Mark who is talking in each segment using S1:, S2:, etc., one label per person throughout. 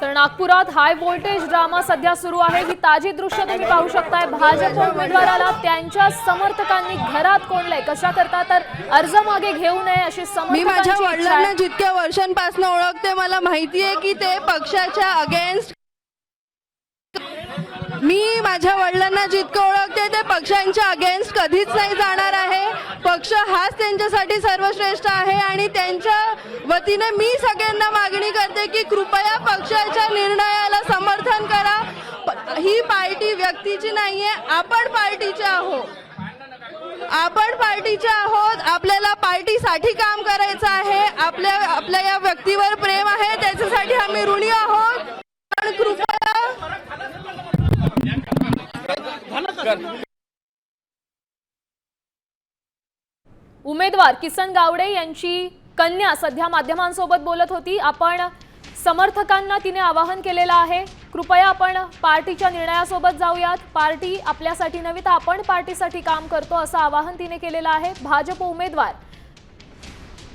S1: तर नागपुरात high voltage drama सध्या सुरू आहे। ही ताजी दृश्य तुम्ही पाहू शकताय। भाजप उमेदवाराला त्यांच्या समर्थकांनी घरात कोंडलंय। कशा करता तर अर्ज मागे घेऊ नये अशी
S2: मी माझ्या
S1: समर्थकांची इच्छा
S2: वडिलांना
S1: आहे।
S2: जितक्या वर्षांपासून ओळखते मला माहिती आहे की ते पक्षाच्या अगेन्स्ट मी माझ्या वडिलांना जितकं ओळखते ते पक्षांच्या अगेन्स्ट कधीच नाही जाणार आहे। पक्ष हाच त्यांच्यासाठी सर्वश्रेष्ठ आहे आणि त्यांच्या वतीने मी सगळ्यांना मागणी करते की कृपया पक्षाच्या निर्णयाला समर्थन करा। ही पार्टी व्यक्तीची नाहीये, आपण पार्टीचे आहोत। आपण पार्टीचे आहोत, आपल्याला पार्टीसाठी काम करायचं आहे। आपल्या या व्यक्तीवर प्रेम आहे, त्याच्यासाठी आम्ही ऋणी आहोत। पण कृपया
S1: उमेदवार किसन गावडे यांची कन्या सध्या माध्यमांसोबत बोलत होती। आपण समर्थकांना तिने आवाहन केलेलं आहे, कृपया आपण पार्टीच्या निर्णयासोबत जाऊयात। पार्टी आपल्यासाठी नव्हे तर आपण पार्टीसाठी काम करतो असं आवाहन तिने केलेलं आहे। भाजप उमेदवार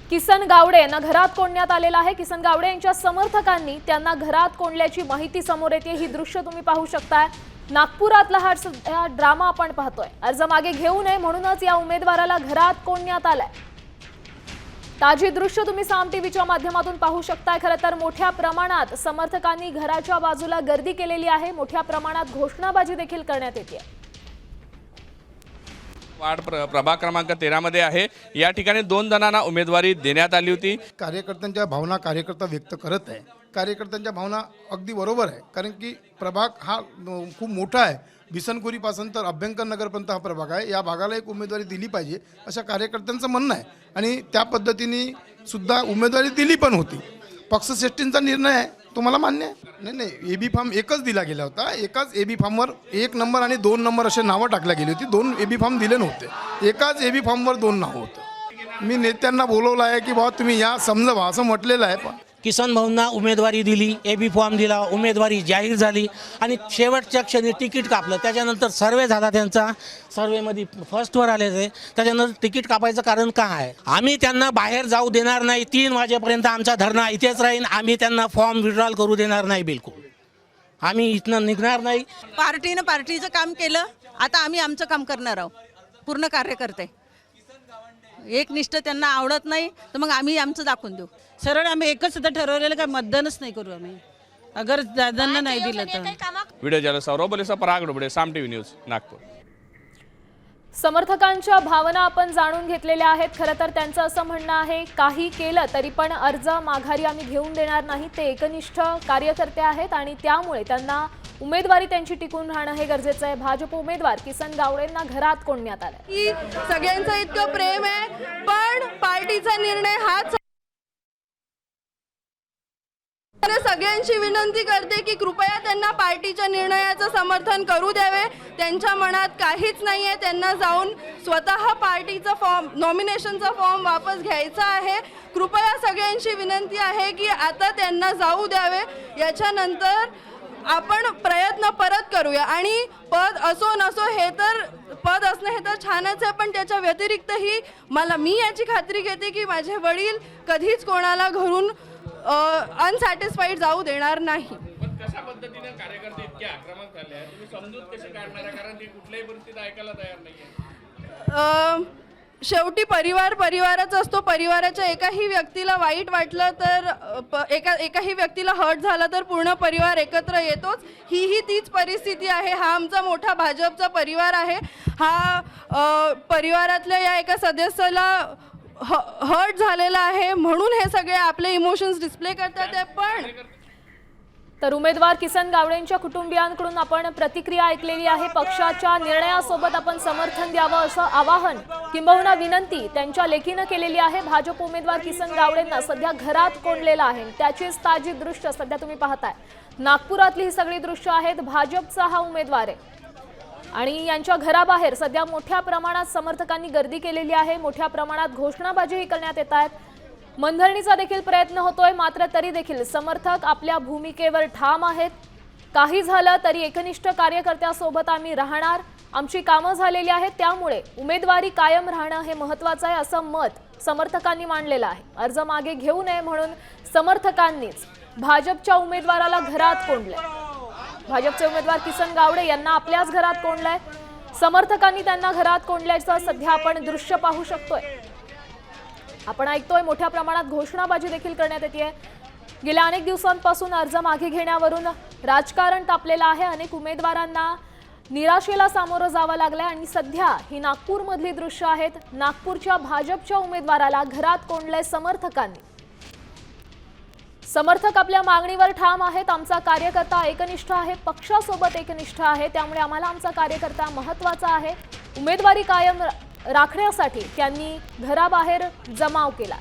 S1: किसन गावडे यांना घरात कोंडण्यात आलेलं आहे। किसन गावडे यांच्या समर्थकांनी त्यांना घरात कोंडल्याची माहिती समोर येते। ही दृश्य तुम्ही पाहू शकताय। नागपुरातला हा ड्रामा आपण पाहतोय। अर्ज मागे घेऊ नये म्हणूनच या उमेदवाराला घरात कोंडण्यात आलंय। ताजी दृश्य तुम्ही साम टीव्हीच्या माध्यमातून पाहू शकताय। खरं तर मोठ्या प्रमाणात समर्थकांनी घराच्या बाजूला गर्दी केलेली आहे। मोठ्या प्रमाणात घोषणाबाजी देखील करण्यात येते।
S3: वार्ड प्रभाग क्रमांक 13 मध्ये आहे। या ठिकाणी 2 जणांना उमेदवारी देण्यात आली होती।
S4: कार्यकर्त्यांच्या भावना कार्यकर्ता व्यक्त करत आहे। कार्यकर्त्यांच्या भावना अगदी बरोबर आहे, कारण की प्रभाग हा खूप मोठा आहे। बिसनखुरीपासून तर अभ्यंकर नगरपर्यंत हा प्रभाग आहे। या भागाला एक उमेदवारी दिली पाहिजे अशा कार्यकर्त्यांचं म्हणणं आहे आणि त्या पद्धतीने सुद्धा उमेदवारी दिली पण होती। पक्षश्रेष्ठींचा निर्णय आहे, तुम्हाला मान्य आहे? नाही, एबी फॉर्म एकच दिला गेला होता। एकाच एबी फॉर्मवर 1 नंबर आणि 2 नंबर असे नावं टाकल्या गेली होती। 2 एबी फॉर्म दिले नव्हते। एकाच एबी फॉर्मवर 2 नावं होतं। मी नेत्यांना बोलवलं आहे की बाबा तुम्ही या समजावा असं म्हटलेलं आहे। पण
S5: किसन भाऊंना उमेदवारी दिली, एबी फॉर्म दिला, उमेदवारी जाहीर झाली आणि शेवटच्या क्षणी तिकीट कापलं। त्याच्यानंतर सर्वे झाला, त्यांचा सर्वेमध्ये फर्स्टवर आले ते। त्याच्यानंतर तिकीट कापायचं कारण काय आहे? आम्ही त्यांना बाहेर जाऊ देणार नाही। 3 वाजेपर्यंत आमचा धरणा इथेच राहील। आम्ही त्यांना फॉर्म विड्रॉल करू देणार नाही। बिलकुल आम्ही इथनं निघणार नाही।
S6: पार्टीनं पार्टीचं काम केलं, आता आम्ही आमचं काम करणार आहोत। पूर्ण कार्यकर्ते एकनिष्ठ त्यांना आवडत नाही तर मग आम्ही आमचं दाखवून देऊ।
S7: सरळ आम्ही एकच सुद्धा ठरवलेलं काय मतदानच नाही करू आम्ही, अगर दादांना नाही दिलं तर।
S3: व्हिडिओ जर्नलिस्ट सौरभ बोलेसा, पराग डोबळे, साम टीव्ही न्यूज, नागपूर।
S1: समर्थकांच्या भावना आपण जाणून घेतलेल्या आहेत। खरं तर त्यांचं असं म्हणणं आहे, काही केलं तरी पण अर्ज माघारी आम्ही घेऊन देणार नाही। ते एकनिष्ठ कार्यकर्ते आहेत आणि त्यामुळे त्यांना उमेदवारी त्यांची टिकून राहणं हे गरजेचं आहे। भाजप उमेदवार किसन गावडेंना घरात कोंडण्यात आलं।
S2: की सगळ्यांचं इतकं प्रेम आहे, पण पार्टीचा निर्णय हाच। सगळ्यांची विनंती करते की कृपया त्यांना पार्टीच्या निर्णयाचं समर्थन करू द्यावे। त्यांच्या मनात काहीच नाहीये, त्यांना जाऊन स्वतः पार्टीचा फॉर्म, नॉमिनेशनचा फॉर्म वापस घ्यायचा आहे। कृपया सगळ्यांची विनंती आहे की आता त्यांना जाऊ द्यावे। याच्यानंतर आपण प्रयत्न परत करूया आणि पद असो नसो, हे तर पद असणं हे तर छानच आहे, पण त्याच्या व्यतिरिक्तही मी याची खात्री घेते की माझे वडील कधीच कोणाला घरून अनसॅटिस्फाईड जाऊ देणार नाही।
S3: कशा पद्धतीने कार्यकर्ते इतके आक्रमक झाले आहेत, तुम्ही समजूत कशी काढणार आहे? कारण ते कुठल्याही परिस्थितीत ऐकायला तयार नाहीये।
S2: शेवटी परिवारच असतो। परिवाराच्या एकाही व्यक्तीला वाईट वाटलं तर एकाही व्यक्तीला हर्ट झाला तर पूर्ण परिवार एकत्र येतोच। ही तीच परिस्थिती आहे। हा आमचा मोठा भाजपचा परिवार आहे। हा परिवारातल्या या एका सदस्याला हर्ट झालेला आहे, म्हणून हे सगळे आपले इमोशन्स डिस्प्ले करतात। पण
S1: तर उमेदवार किसन गावडेंच्या कुटुंबियांकडून आपण प्रतिक्रिया ऐकलेली आहे। पक्षाच्या निर्णयासोबत आपण समर्थन द्यावं असं आवाहन किंबहुना विनंती त्यांच्या लेखीनं केलेली आहे। भाजप उमेदवार किसन गावडेंना सध्या घरात कोंडलेलं आहे। त्याचीच ताजी दृश्य सध्या तुम्ही पाहताय। नागपुरातली ही सगळी दृश्य आहेत। भाजपचा हा उमेदवार आहे आणि यांच्या घराबाहेर सध्या मोठ्या प्रमाणात समर्थकांनी गर्दी केलेली आहे। मोठ्या प्रमाणात घोषणाबाजीही करण्यात येत आहेत। मनधरणीचा देखील प्रयत्न होतोय, मात्र तरी देखील समर्थक आपल्या भूमिकेवर ठाम आहेत। काही झालं तरी एकनिष्ठ कार्यकर्त्यासोबत आम्ही राहणार। आमची कामं झालेली आहेत, त्यामुळे उमेदवारी कायम राहणं हे महत्त्वाचं आहे असं मत समर्थकांनी मांडलेलं आहे। अर्ज मागे घेऊ नये म्हणून समर्थकांनीच भाजपच्या उमेदवाराला घरात कोंडलंय. भाजपचे उमेदवार किसन गावडे यांना आपल्याच घरात कोंडलंय. समर्थकांनी त्यांना घरात कोंडल्याचं सध्या आपण दृश्य पाहू शकतोय. आपण ऐकतोय मोठ्या प्रमाणात घोषणाबाजी देखील करण्यात येते. गेल्या अनेक दिवसांपासून अर्ज मागे घेण्यावरून राजकारण तापलेलं आहे. अनेक उमेदवारांना निराशेला सामोरं जावं लागलंय आणि सध्या ही नागपूरमधली दृश्य आहेत. नागपूरच्या भाजपच्या उमेदवाराला घरात कोंडलंय समर्थकांनी. समर्थक आपल्या मागणीवर ठाम आहेत. आमचा कार्यकर्ता एकनिष्ठ आहे, पक्षासोबत एकनिष्ठ आहे, त्यामुळे आम्हाला आमचा कार्यकर्ता महत्त्वाचा आहे. उमेदवारी कायम राखण्यासाठी त्यांनी घराबाहेर जमाव केला.